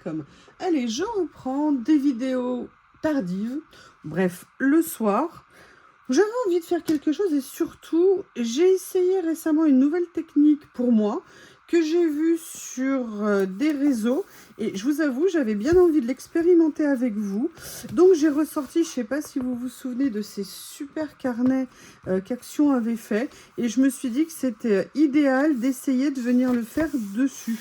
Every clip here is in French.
comme allez, je reprends des vidéos tardives, bref, le soir. J'avais envie de faire quelque chose et surtout, j'ai essayé récemment une nouvelle technique pour moi que j'ai vue sur des réseaux et je vous avoue, j'avais bien envie de l'expérimenter avec vous. Donc j'ai ressorti, je ne sais pas si vous vous souvenez de ces super carnets qu'Action avait fait et je me suis dit que c'était idéal d'essayer de venir le faire dessus.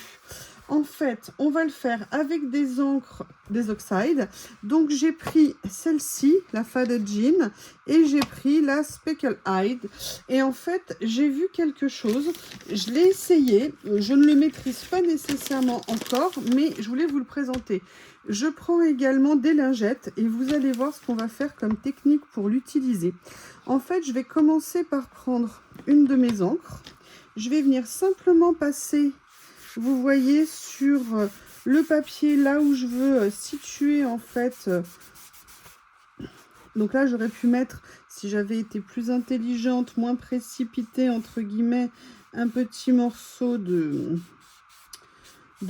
En fait, on va le faire avec des encres, des oxydes. Donc, j'ai pris celle-ci, la Faded Jean, et j'ai pris la Speckle Hide. Et en fait, j'ai vu quelque chose. Je l'ai essayé. Je ne le maîtrise pas nécessairement encore, mais je voulais vous le présenter. Je prends également des lingettes et vous allez voir ce qu'on va faire comme technique pour l'utiliser. En fait, je vais commencer par prendre une de mes encres. Je vais venir simplement passer... Vous voyez sur le papier là où je veux situer en fait. Donc là j'aurais pu mettre, si j'avais été plus intelligente, moins précipitée entre guillemets, un petit morceau de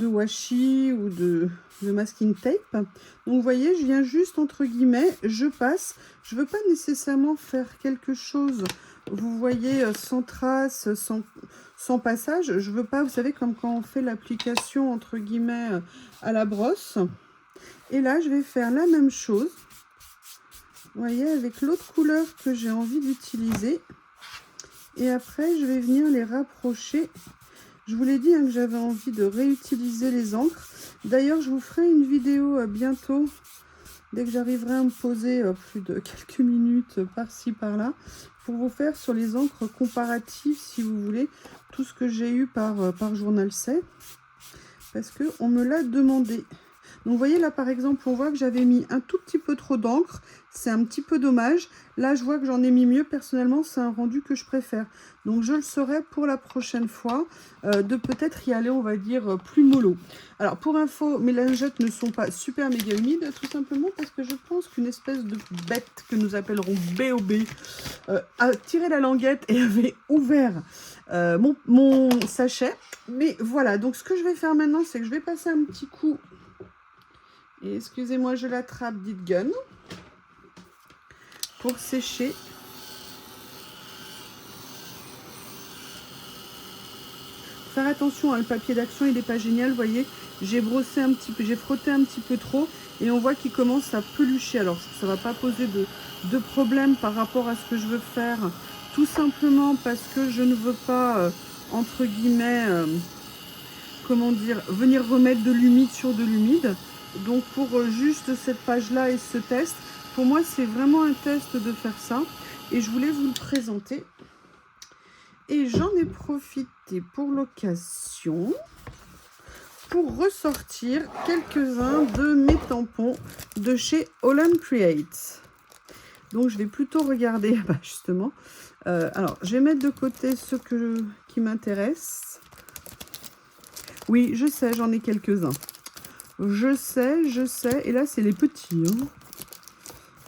washi ou de masking tape. Donc vous voyez, je viens juste entre guillemets, je passe. Je veux pas nécessairement faire quelque chose, vous voyez, sans trace, sans passage. Je veux pas, vous savez, comme quand on fait l'application entre guillemets à la brosse. Et là, je vais faire la même chose. Vous voyez, avec l'autre couleur que j'ai envie d'utiliser. Et après, je vais venir les rapprocher. Je vous l'ai dit que j'avais envie de réutiliser les encres. D'ailleurs, je vous ferai une vidéo bientôt, dès que j'arriverai à me poser plus de quelques minutes par-ci, par-là, pour vous faire sur les encres comparatives, si vous voulez, tout ce que j'ai eu par journal C, parce qu'on me l'a demandé. Donc vous voyez là par exemple, on voit que j'avais mis un tout petit peu trop d'encre, c'est un petit peu dommage. Là je vois que j'en ai mis mieux, personnellement c'est un rendu que je préfère. Donc je le saurai pour la prochaine fois, de peut-être y aller, on va dire, plus mollo. Alors pour info, mes lingettes ne sont pas super méga humides, tout simplement parce que je pense qu'une espèce de bête que nous appellerons BOB a tiré la languette et avait ouvert mon sachet. Mais voilà, donc ce que je vais faire maintenant, c'est que je vais passer un petit coup. Et excusez-moi, je l'attrape, dites gun, pour sécher. Faire attention, hein, le papier d'Action, il n'est pas génial, vous voyez. J'ai brossé un petit peu, j'ai frotté un petit peu trop et on voit qu'il commence à pelucher. Alors, ça ne va pas poser de problème par rapport à ce que je veux faire. Tout simplement parce que je ne veux pas, entre guillemets, comment dire, venir remettre de l'humide sur de l'humide. Donc pour juste cette page-là et ce test, pour moi c'est vraiment un test de faire ça. Et je voulais vous le présenter. Et j'en ai profité pour l'occasion pour ressortir quelques-uns de mes tampons de chez Holland Create. Donc je vais plutôt regarder, justement. Alors je vais mettre de côté ceux qui m'intéressent. Oui, je sais, j'en ai quelques-uns. Je sais. Et là, c'est les petits. Hein.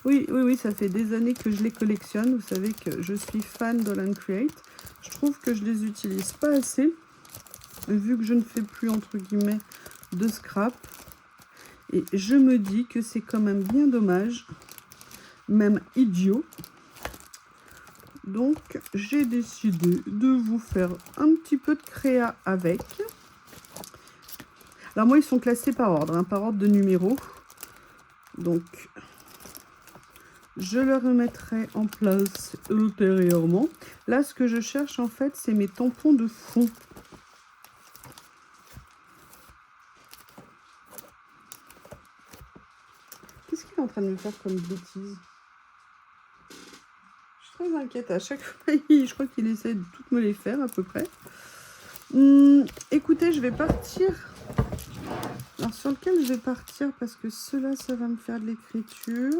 Oui, ça fait des années que je les collectionne. Vous savez que je suis fan d'Holland Create. Je trouve que je les utilise pas assez, vu que je ne fais plus, entre guillemets, de scrap. Et je me dis que c'est quand même bien dommage, même idiot. Donc, j'ai décidé de vous faire un petit peu de créa avec. Alors moi, ils sont classés par ordre, hein, par ordre de numéro. Donc, je le remettrai en place ultérieurement. Là, ce que je cherche, en fait, c'est mes tampons de fond. Qu'est-ce qu'il est en train de me faire comme bêtise? Je suis très inquiète. À chaque fois, je crois qu'il essaie de toutes me les faire, à peu près. Écoutez, je vais partir... Alors, sur lequel je vais partir, parce que cela, ça va me faire de l'écriture.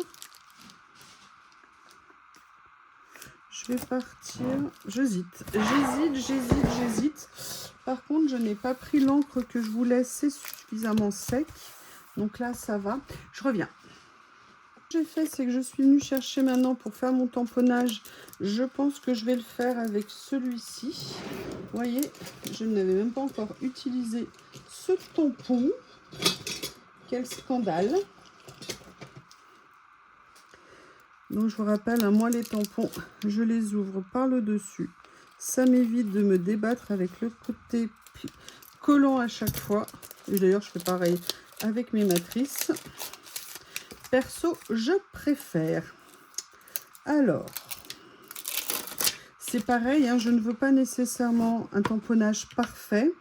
Je vais partir... J'hésite. Par contre, je n'ai pas pris l'encre que je voulais. C'est suffisamment sec. Donc là, ça va. Je reviens. Ce que j'ai fait, c'est que je suis venue chercher maintenant pour faire mon tamponnage. Je pense que je vais le faire avec celui-ci. Vous voyez, je n'avais même pas encore utilisé ce tampon. Quel scandale. Donc je vous rappelle, hein, moi les tampons, je les ouvre par le dessus. Ça m'évite de me débattre avec le côté collant à chaque fois. Et d'ailleurs, je fais pareil avec mes matrices. Perso, je préfère. Alors, c'est pareil, hein, je ne veux pas nécessairement un tamponnage parfait.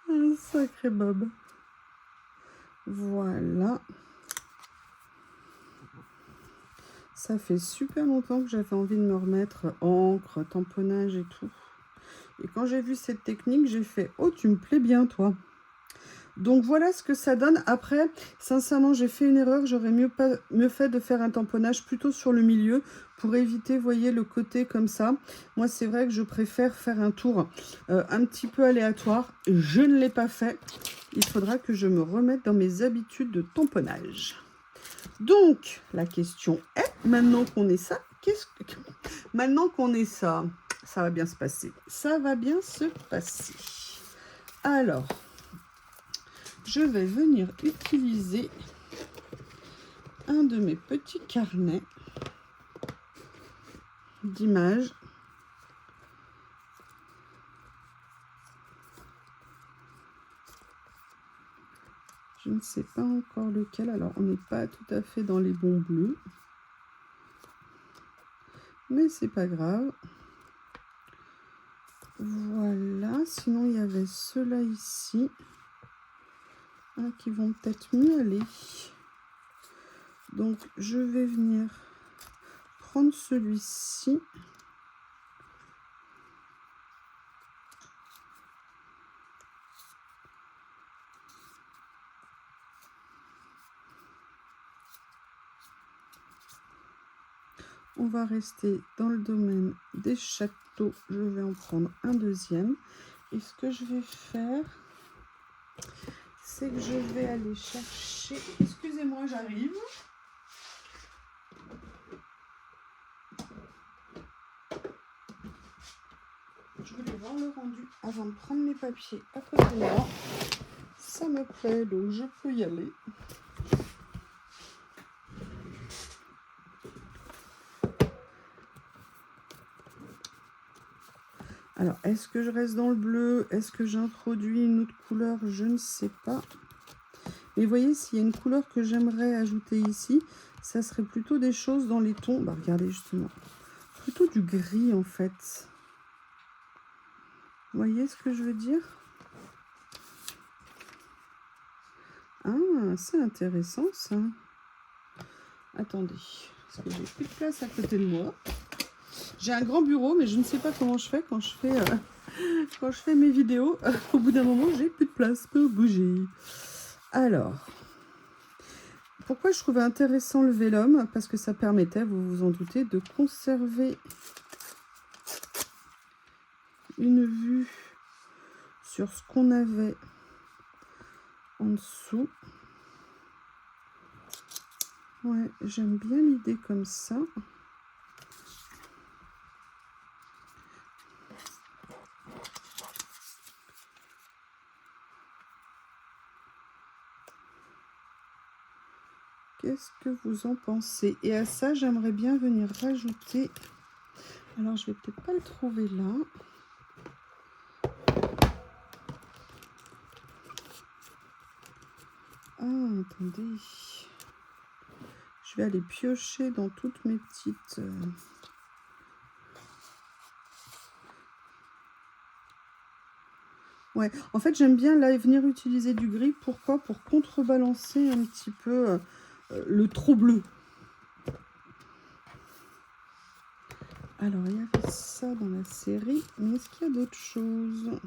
Un sacré Bob. Voilà. Ça fait super longtemps que j'avais envie de me remettre encre, tamponnage et tout. Et quand j'ai vu cette technique, j'ai fait « Oh, tu me plais bien, toi !» Donc voilà ce que ça donne. Après, sincèrement, j'ai fait une erreur. J'aurais mieux fait de faire un tamponnage plutôt sur le milieu pour éviter, vous voyez, le côté comme ça. Moi, c'est vrai que je préfère faire un tour un petit peu aléatoire. Je ne l'ai pas fait. Il faudra que je me remette dans mes habitudes de tamponnage. Donc, la question est, maintenant qu'on est ça, maintenant qu'on est ça, ça va bien se passer. Ça va bien se passer. Alors, je vais venir utiliser un de mes petits carnets d'images. Je ne sais pas encore lequel. Alors, on n'est pas tout à fait dans les bons bleus. Mais c'est pas grave. Voilà. Sinon, il y avait ceux-là ici. Qui vont peut-être mieux aller. Donc, je vais venir prendre celui-ci. On va rester dans le domaine des châteaux. Je vais en prendre un deuxième. Et ce que je vais faire, c'est que je vais aller chercher... Excusez-moi, j'arrive. Je voulais voir le rendu avant de prendre mes papiers à côté de moi. Ça me plaît, donc je peux y aller. Alors, est-ce que je reste dans le bleu? Est-ce que j'introduis une autre couleur? Je ne sais pas. Mais vous voyez, s'il y a une couleur que j'aimerais ajouter ici, ça serait plutôt des choses dans les tons. Bah, regardez justement. Plutôt du gris, en fait. Vous voyez ce que je veux dire? Ah, c'est intéressant, ça. Attendez, parce que j'ai plus de place à côté de moi. J'ai un grand bureau, mais je ne sais pas comment je fais quand je fais mes vidéos. Au bout d'un moment, j'ai plus de place pour bouger. Alors, pourquoi je trouvais intéressant le vélum? Parce que ça permettait, vous vous en doutez, de conserver une vue sur ce qu'on avait en dessous. Ouais, j'aime bien l'idée comme ça. Qu'est-ce que vous en pensez? Et à ça, j'aimerais bien venir rajouter... Alors, je vais peut-être pas le trouver là. Ah, attendez. Je vais aller piocher dans toutes mes petites... Ouais, en fait, j'aime bien là venir utiliser du gris. Pourquoi? Pour contrebalancer un petit peu le trop bleu. Alors, il y avait ça dans la série, mais est-ce qu'il y a d'autres choses?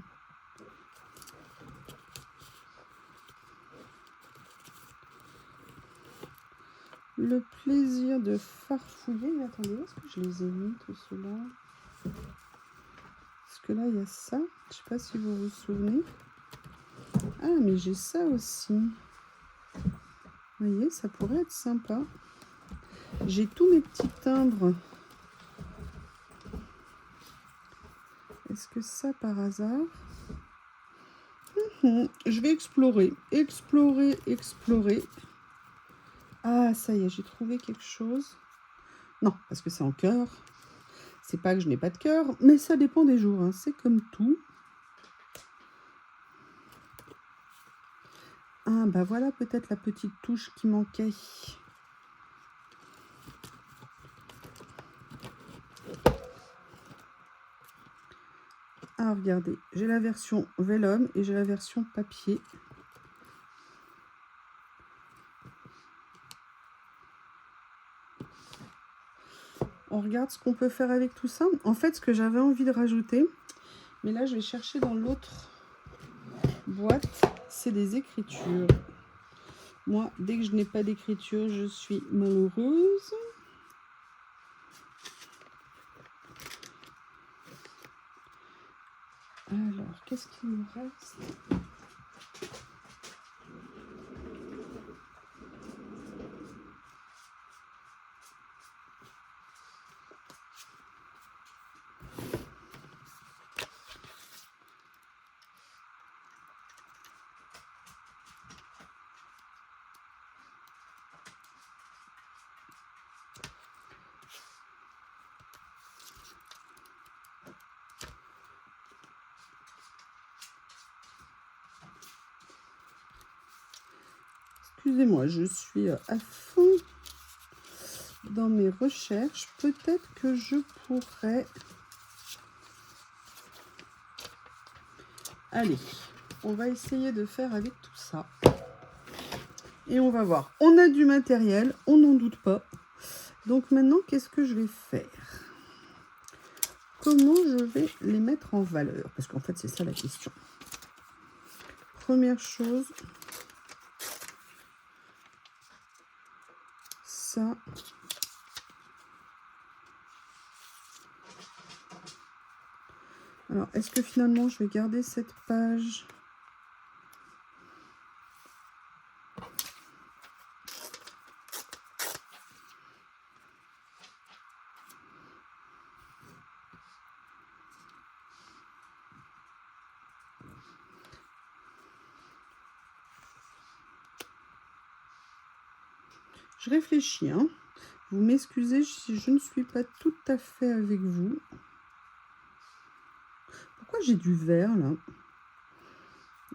Le plaisir de farfouiller. Mais attendez, où est-ce que je les ai mis, tout cela? Parce que là, il y a ça. Je ne sais pas si vous vous souvenez. Ah, mais j'ai ça aussi. Vous voyez, ça pourrait être sympa. J'ai tous mes petits timbres. Est-ce que ça, par hasard? Je vais explorer. Explorer. Ah, ça y est, j'ai trouvé quelque chose. Non, parce que c'est en cœur. C'est pas que je n'ai pas de cœur, mais ça dépend des jours. Hein. C'est comme tout. Ah, bah voilà peut-être la petite touche qui manquait. Ah, regardez, j'ai la version vélum et j'ai la version papier. On regarde ce qu'on peut faire avec tout ça. En fait, ce que j'avais envie de rajouter, mais là, je vais chercher dans l'autre boîte, c'est des écritures. Moi, dès que je n'ai pas d'écriture, je suis malheureuse. Alors, qu'est-ce qu'il me reste? Excusez-moi, je suis à fond dans mes recherches. Peut-être que je pourrais... Allez, on va essayer de faire avec tout ça. Et on va voir. On a du matériel, on n'en doute pas. Donc maintenant, qu'est-ce que je vais faire? Comment je vais les mettre en valeur? Parce qu'en fait, c'est ça la question. Première chose... Ça. Alors, est-ce que finalement, je vais garder cette page? Je réfléchis, hein. Vous m'excusez si je ne suis pas tout à fait avec vous. Pourquoi j'ai du vert, là?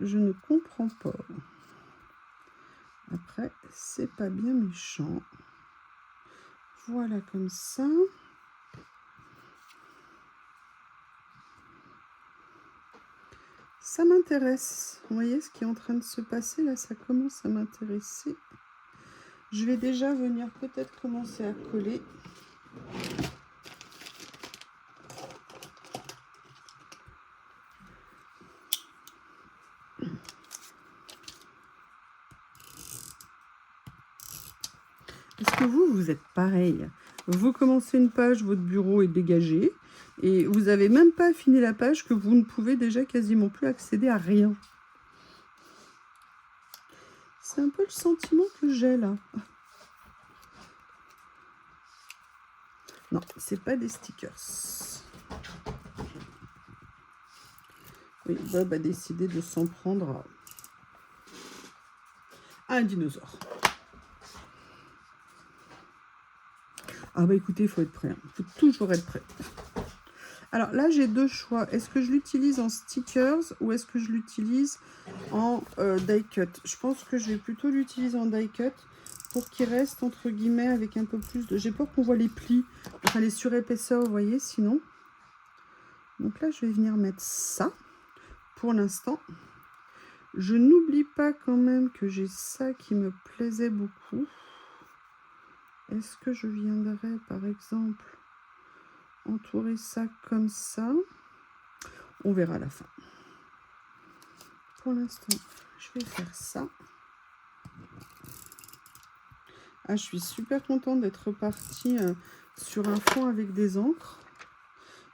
Je ne comprends pas. Après, c'est pas bien méchant. Voilà, comme ça. Ça m'intéresse. Vous voyez ce qui est en train de se passer, là, ça commence à m'intéresser. Je vais déjà venir peut-être commencer à coller. Est-ce que vous êtes pareil? Vous commencez une page, votre bureau est dégagé, et vous n'avez même pas fini la page que vous ne pouvez déjà quasiment plus accéder à rien. C'est un peu le sentiment que j'ai là. Non, c'est pas des stickers. Oui, Bob a décidé de s'en prendre à un dinosaure. Ah bah écoutez, il faut être prêt. Il faut toujours être prêt. Alors là, j'ai deux choix. Est-ce que je l'utilise en stickers ou est-ce que je l'utilise en die cut? Je pense que je vais plutôt l'utiliser en die cut pour qu'il reste entre guillemets avec un peu plus de... J'ai peur qu'on voit les plis, enfin les surépaisseurs, vous voyez, sinon. Donc là, je vais venir mettre ça pour l'instant. Je n'oublie pas quand même que j'ai ça qui me plaisait beaucoup. Est-ce que je viendrais, par exemple, entourer ça comme ça? On verra à la fin. Pour l'instant, je vais faire ça. Ah, je suis super contente d'être partie sur un fond avec des encres.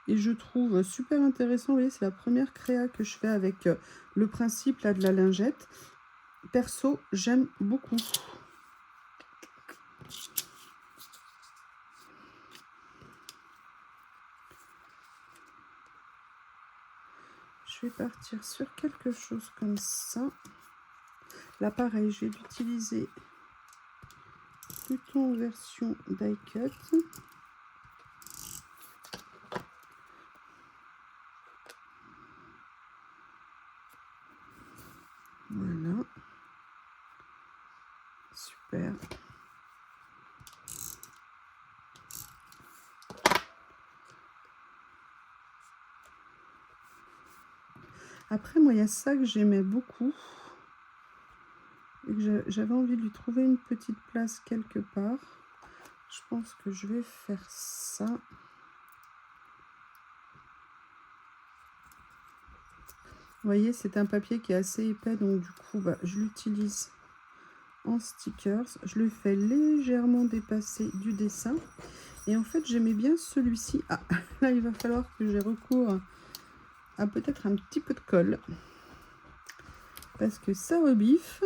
Et je trouve super intéressant. Vous voyez, c'est la première créa que je fais avec le principe là, de la lingette. Perso, j'aime beaucoup. vais partir sur quelque chose comme ça. Là, pareil, je vais l'utiliser plutôt en version die cut. Voilà. Super. Après, moi, il y a ça que j'aimais beaucoup. Et que j'avais envie de lui trouver une petite place quelque part. Je pense que je vais faire ça. Vous voyez, c'est un papier qui est assez épais, donc du coup, bah, je l'utilise en stickers. Je le fais légèrement dépasser du dessin. Et en fait, j'aimais bien celui-ci. Ah, là, il va falloir que j'ai recours à peut-être un petit peu de colle. Parce que ça rebiffe.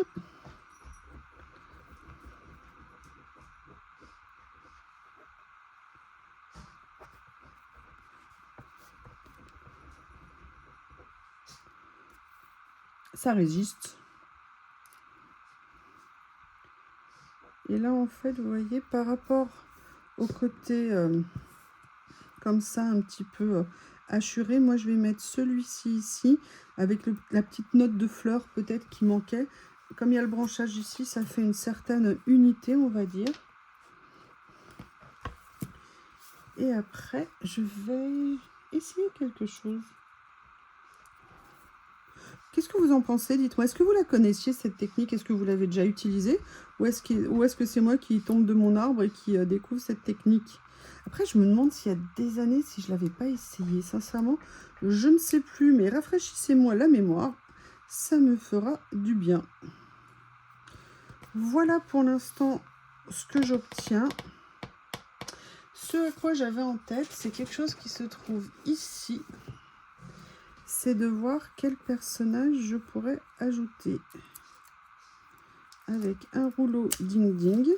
Ça résiste. Et là, en fait, vous voyez, par rapport au côté comme ça, un petit peu hachuré, moi, je vais mettre celui-ci ici, avec la petite note de fleur peut-être qui manquait. Comme il y a le branchage ici, ça fait une certaine unité, on va dire. Et après, je vais essayer quelque chose. Qu'est-ce que vous en pensez? Dites-moi, est-ce que vous la connaissiez, cette technique? Est-ce que vous l'avez déjà utilisée? Ou est-ce que c'est moi qui tombe de mon arbre et qui découvre cette technique? Après, je me demande s'il y a des années, si je ne l'avais pas essayé. Sincèrement, je ne sais plus, mais rafraîchissez-moi la mémoire. Ça me fera du bien. Voilà pour l'instant ce que j'obtiens. Ce à quoi j'avais en tête, c'est quelque chose qui se trouve ici. C'est de voir quel personnage je pourrais ajouter. Avec un rouleau ding ding.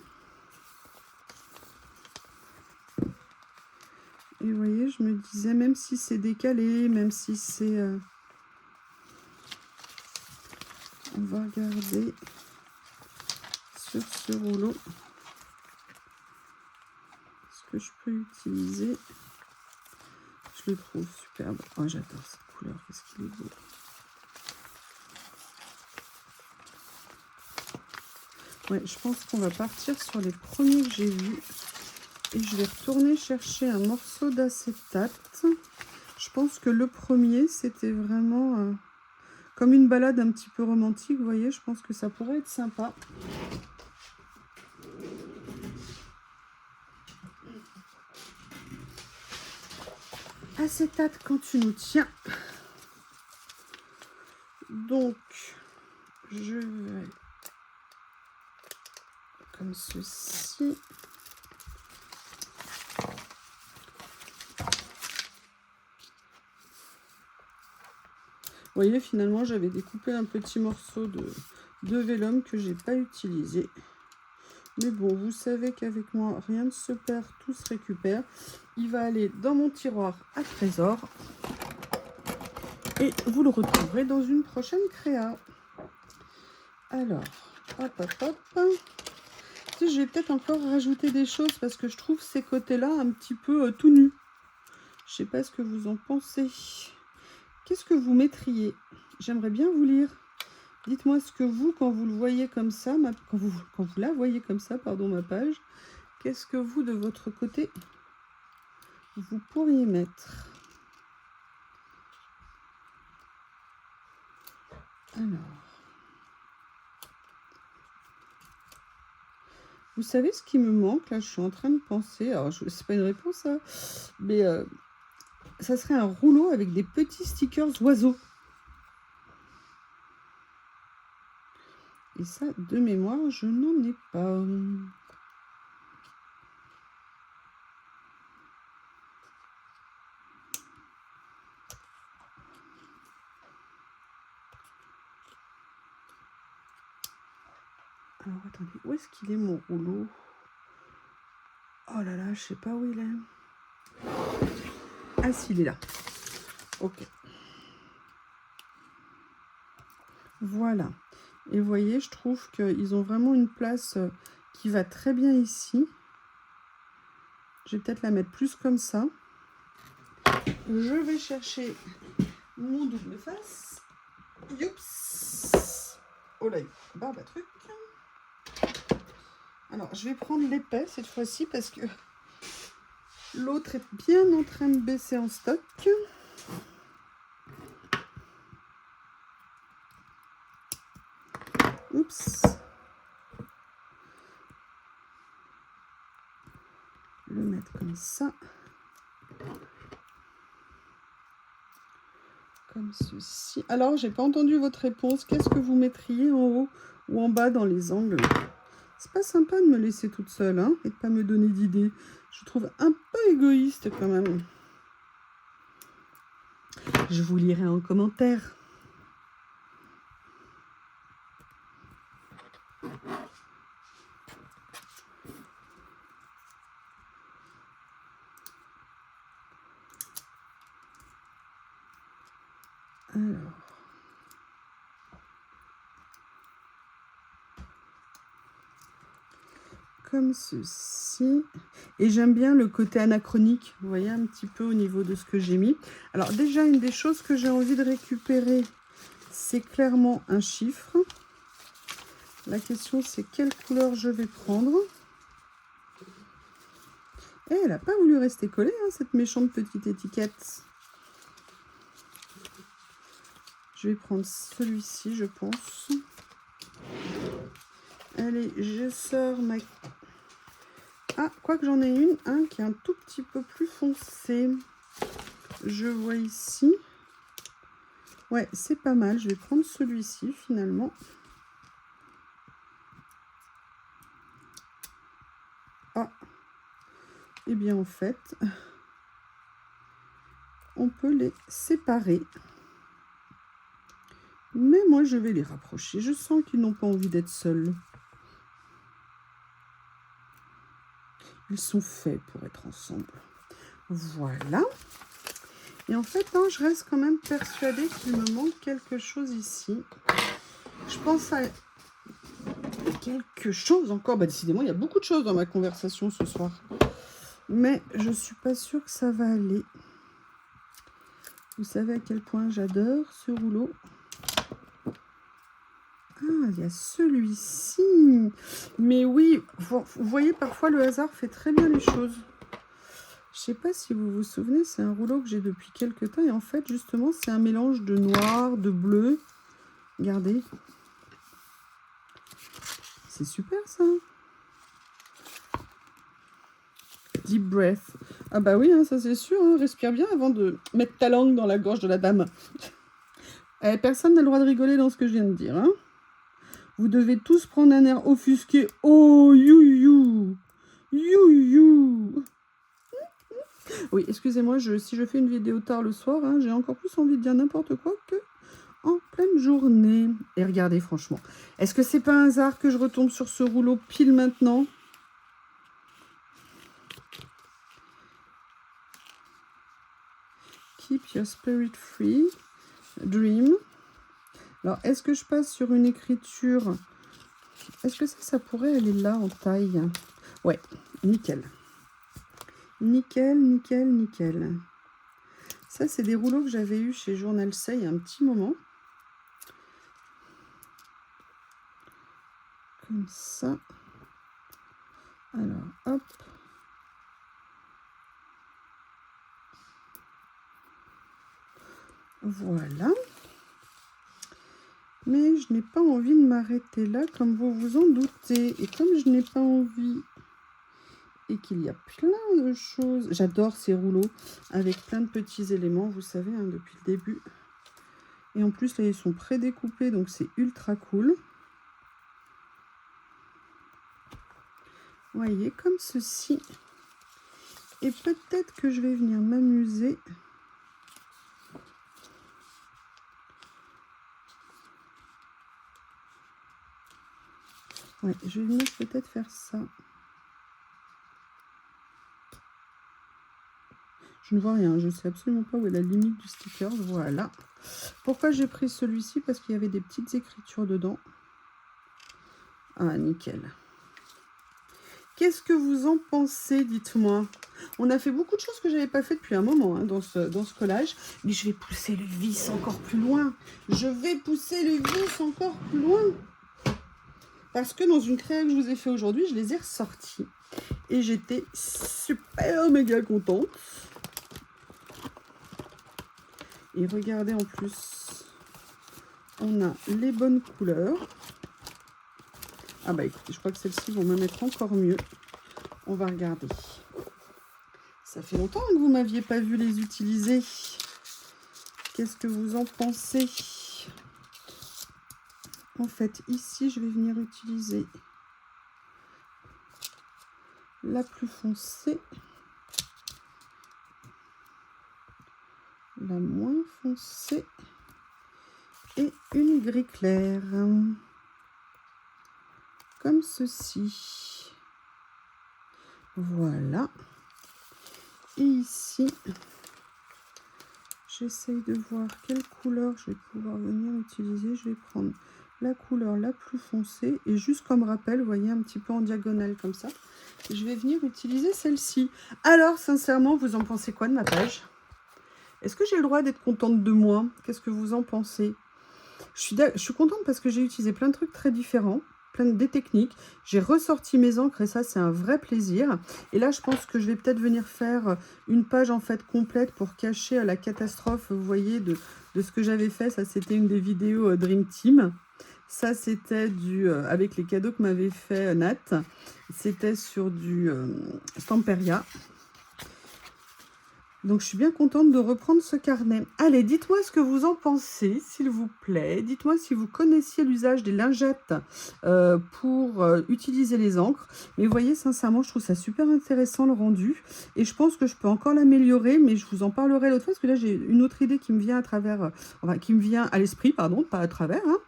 Et vous voyez, je me disais, même si c'est décalé, même si c'est... on va regarder sur ce rouleau ce que je peux utiliser. Je le trouve superbe. Oh, j'adore cette couleur, qu'est-ce qu'il est beau. Ouais, je pense qu'on va partir sur les premiers que j'ai vus. Et je vais retourner chercher un morceau d'acétate. Je pense que le premier, c'était vraiment comme une balade un petit peu romantique. Vous voyez, je pense que ça pourrait être sympa. Acétate quand tu nous tiens. Donc, je vais comme ceci. Vous voyez, finalement, j'avais découpé un petit morceau de vélum que j'ai pas utilisé. Mais bon, vous savez qu'avec moi, rien ne se perd, tout se récupère. Il va aller dans mon tiroir à trésor. Et vous le retrouverez dans une prochaine créa. Alors, hop, hop, hop. Je vais peut-être encore rajouter des choses parce que je trouve ces côtés-là un petit peu tout nus. Je sais pas ce que vous en pensez. Qu'est-ce que vous mettriez? J'aimerais bien vous lire. Dites-moi ce que vous, quand vous le voyez comme ça, quand vous la voyez comme ça, pardon, ma page, qu'est-ce que vous, de votre côté, vous pourriez mettre? Alors, vous savez ce qui me manque, là, je suis en train de penser, alors, c'est pas une réponse, hein, mais ça serait un rouleau avec des petits stickers oiseaux. Et ça, de mémoire, je n'en ai pas. Alors, attendez, où est-ce qu'il est mon rouleau? Oh là là, je sais pas où il est. Ah si, il est là. Ok. Voilà. Et vous voyez, je trouve qu'ils ont vraiment une place qui va très bien ici. Je vais peut-être la mettre plus comme ça. Je vais chercher mon double face. Youps. Oh là, barbe à truc. Alors, je vais prendre l'épais cette fois-ci parce que l'autre est bien en train de baisser en stock. Oups. Le mettre comme ça. Comme ceci. Alors, j'ai pas entendu votre réponse. Qu'est-ce que vous mettriez en haut ou en bas dans les angles? C'est pas sympa de me laisser toute seule, hein, et de pas me donner d'idées. Je trouve un peu égoïste quand même. Je vous lirai en commentaire. Alors. Comme ceci. Et j'aime bien le côté anachronique, vous voyez, un petit peu au niveau de ce que j'ai mis. Alors déjà, une des choses que j'ai envie de récupérer, c'est clairement un chiffre. La question, c'est quelle couleur je vais prendre. Et elle n'a pas voulu rester collée, hein, cette méchante petite étiquette. Je vais prendre celui-ci, je pense. Allez, je sors ma... Ah, quoique j'en ai un qui est un tout petit peu plus foncé. Je vois ici. Ouais, c'est pas mal. Je vais prendre celui-ci, finalement. Ah. Eh bien, en fait, on peut les séparer. Mais moi, je vais les rapprocher. Je sens qu'ils n'ont pas envie d'être seuls. Ils sont faits pour être ensemble. Voilà. Et en fait, hein, je reste quand même persuadée qu'il me manque quelque chose ici. Je pense à quelque chose encore. Bah, décidément, il y a beaucoup de choses dans ma conversation ce soir. Mais je ne suis pas sûre que ça va aller. Vous savez à quel point j'adore ce rouleau. Ah, il y a celui-ci. Mais oui, vous voyez, parfois le hasard fait très bien les choses. Je ne sais pas si vous vous souvenez, c'est un rouleau que j'ai depuis quelques temps. Et en fait, justement, c'est un mélange de noir, de bleu. Regardez. C'est super, ça. Deep breath. Ah bah oui, hein, ça c'est sûr. Hein. Respire bien avant de mettre ta langue dans la gorge de la dame. Personne n'a le droit de rigoler dans ce que je viens de dire. Hein. Vous devez tous prendre un air offusqué. Oh, you. You. Oui, excusez-moi, si je fais une vidéo tard le soir, hein, j'ai encore plus envie de dire n'importe quoi que en pleine journée. Et regardez, franchement, est-ce que c'est pas un hasard que je retombe sur ce rouleau pile maintenant? Keep your spirit free. Dream. Alors, est-ce que je passe sur une écriture? Est-ce que ça pourrait aller là en taille? Ouais, nickel. Nickel. Ça, c'est des rouleaux que j'avais eu chez Journal C il y a un petit moment. Comme ça. Alors, hop. Voilà. Mais je n'ai pas envie de m'arrêter là, comme vous vous en doutez. Et comme je n'ai pas envie et qu'il y a plein de choses... J'adore ces rouleaux avec plein de petits éléments, vous savez, hein, depuis le début. Et en plus, là, ils sont pré-découpés, donc c'est ultra cool. Vous voyez, comme ceci. Et peut-être que je vais venir m'amuser. Ouais, je vais venir peut-être faire ça. Je ne vois rien, je ne sais absolument pas où est la limite du sticker. Voilà. Pourquoi j'ai pris celui-ci? Parce qu'il y avait des petites écritures dedans. Ah, nickel. Qu'est-ce que vous en pensez, dites-moi. On a fait beaucoup de choses que je n'avais pas fait depuis un moment hein, dans ce collage. Mais je vais pousser le vis encore plus loin. Je vais pousser le vis encore plus loin. Parce que dans une créa que je vous ai fait aujourd'hui, je les ai ressortis. Et j'étais super méga contente. Et regardez en plus, on a les bonnes couleurs. Ah bah écoutez, je crois que celles-ci vont me mettre encore mieux. On va regarder. Ça fait longtemps que vous ne m'aviez pas vu les utiliser. Qu'est-ce que vous en pensez? En fait, ici, je vais venir utiliser la plus foncée. La moins foncée. Et une gris clair. Comme ceci. Voilà. Et ici, j'essaye de voir quelle couleur je vais pouvoir venir utiliser. Je vais prendre la couleur la plus foncée. Et juste comme rappel, vous voyez, un petit peu en diagonale comme ça. Je vais venir utiliser celle-ci. Alors, sincèrement, vous en pensez quoi de ma page? Est-ce que j'ai le droit d'être contente de moi? Qu'est-ce que vous en pensez? Je suis contente parce que j'ai utilisé plein de trucs très différents. Des techniques, j'ai ressorti mes encres et ça c'est un vrai plaisir. Et là je pense que je vais peut-être venir faire une page en fait complète pour cacher la catastrophe, vous voyez, de ce que j'avais fait. Ça c'était une des vidéos Dream Team, ça c'était du avec les cadeaux que m'avait fait Nat, c'était sur du Stamperia. Donc, je suis bien contente de reprendre ce carnet. Allez, dites-moi ce que vous en pensez, s'il vous plaît. Dites-moi si vous connaissiez l'usage des lingettes pour utiliser les encres. Mais vous voyez, sincèrement, je trouve ça super intéressant, le rendu. Et je pense que je peux encore l'améliorer, mais je vous en parlerai l'autre fois, parce que là, j'ai une autre idée qui me vient à travers... enfin, qui me vient à l'esprit, pardon, pas à travers. Hein.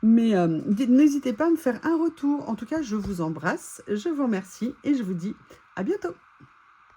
Mais n'hésitez pas à me faire un retour. En tout cas, je vous embrasse, je vous remercie et je vous dis à bientôt.